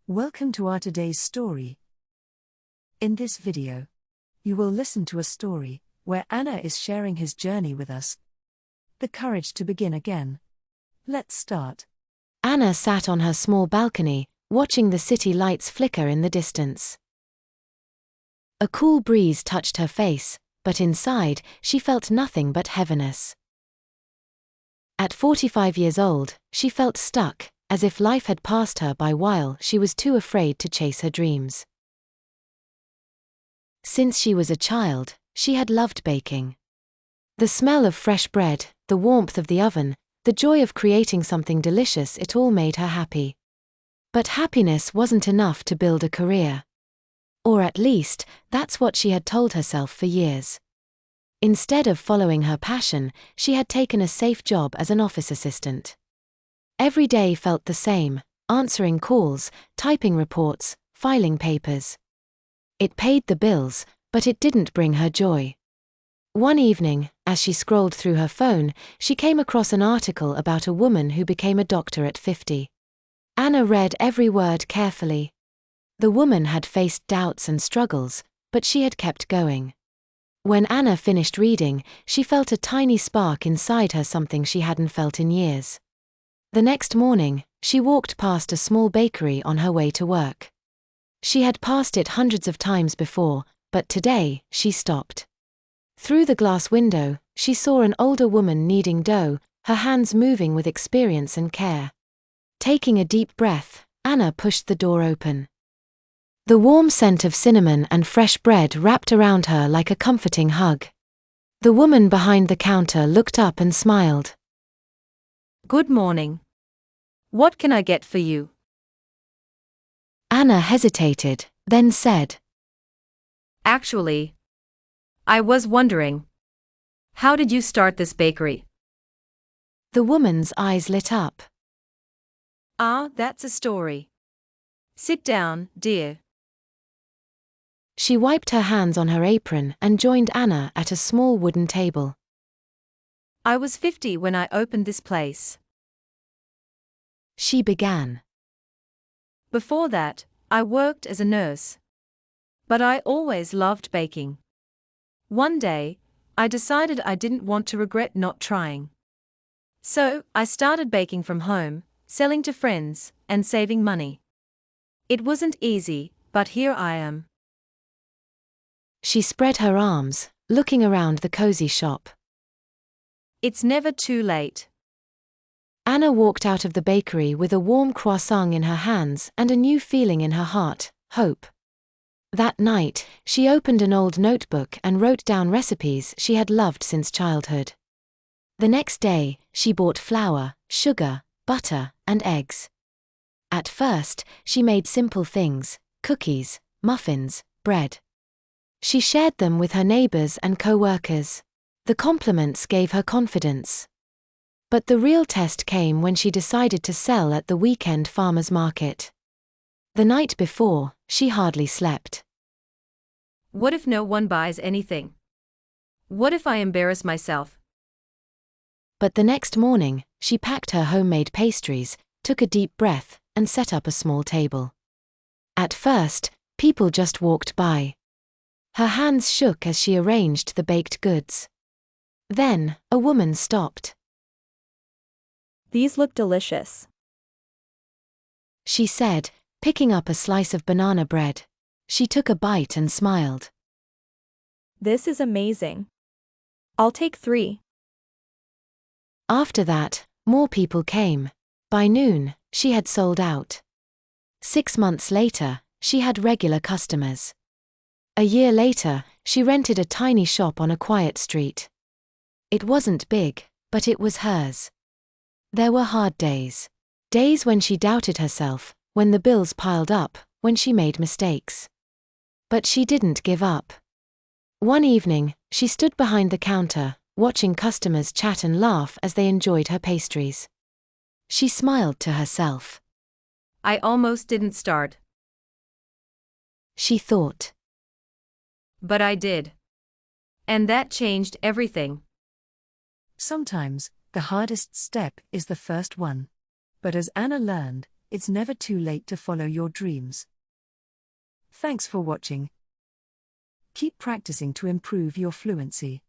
Welcome to our today's story. In this video, you will listen to a story where Anna is sharing his journey with us. The courage to begin again. Let's start. Anna sat on her small balcony, watching the city lights flicker in the distance. A cool breeze touched her face, but inside, she felt nothing but heaviness. At 45 years old, she felt stuck, as if life had passed her by while she was too afraid to chase her dreams. Since she was a child, she had loved baking. The smell of fresh bread, the warmth of the oven, the joy of creating something delicious, it all made her happy. But happiness wasn't enough to build a career. Or at least, that's what she had told herself for years. Instead of following her passion, she had taken a safe job as an office assistant. Every day felt the same, answering calls, typing reports, filing papers. It paid the bills, but it didn't bring her joy. One evening, as she scrolled through her phone, she came across an article about a woman who became a doctor at 50. Anna read every word carefully. The woman had faced doubts and struggles, but she had kept going. When Anna finished reading, she felt a tiny spark inside her, something she hadn't felt in years. The next morning, she walked past a small bakery on her way to work. She had passed it hundreds of times before, but today, she stopped. Through the glass window, she saw an older woman kneading dough, her hands moving with experience and care. Taking a deep breath, Anna pushed the door open. The warm scent of cinnamon and fresh bread wrapped around her like a comforting hug. The woman behind the counter looked up and smiled. Good morning. What can I get for you? Anna hesitated, then said, Actually, I was wondering, how did you start this bakery? The woman's eyes lit up. Ah, that's a story. Sit down, dear. She wiped her hands on her apron and joined Anna at a small wooden table. I was 50 when I opened this place. She began. Before that, I worked as a nurse. But I always loved baking. One day, I decided I didn't want to regret not trying. So, I started baking from home, selling to friends, and saving money. It wasn't easy, but here I am. She spread her arms, looking around the cozy shop. It's never too late. Anna walked out of the bakery with a warm croissant in her hands and a new feeling in her heart, hope. That night, she opened an old notebook and wrote down recipes she had loved since childhood. The next day, she bought flour, sugar, butter, and eggs. At first, she made simple things: cookies, muffins, bread. She shared them with her neighbors and co-workers. The compliments gave her confidence. But the real test came when she decided to sell at the weekend farmers market. The night before, she hardly slept. What if no one buys anything? What if I embarrass myself? But the next morning, she packed her homemade pastries, took a deep breath, and set up a small table. At first, people just walked by. Her hands shook as she arranged the baked goods. Then, a woman stopped. These look delicious, she said, picking up a slice of banana bread. She took a bite and smiled. This is amazing. I'll take 3. After that, more people came. By noon, she had sold out. 6 months later, she had regular customers. A year later, she rented a tiny shop on a quiet street. It wasn't big, but it was hers. There were hard days. Days when she doubted herself, when the bills piled up, when she made mistakes. But she didn't give up. One evening, she stood behind the counter, watching customers chat and laugh as they enjoyed her pastries. She smiled to herself. I almost didn't start. She thought. But I did. And that changed everything. Sometimes, the hardest step is the first one. But as Anna learned, it's never too late to follow your dreams. Thanks for watching. Keep practicing to improve your fluency.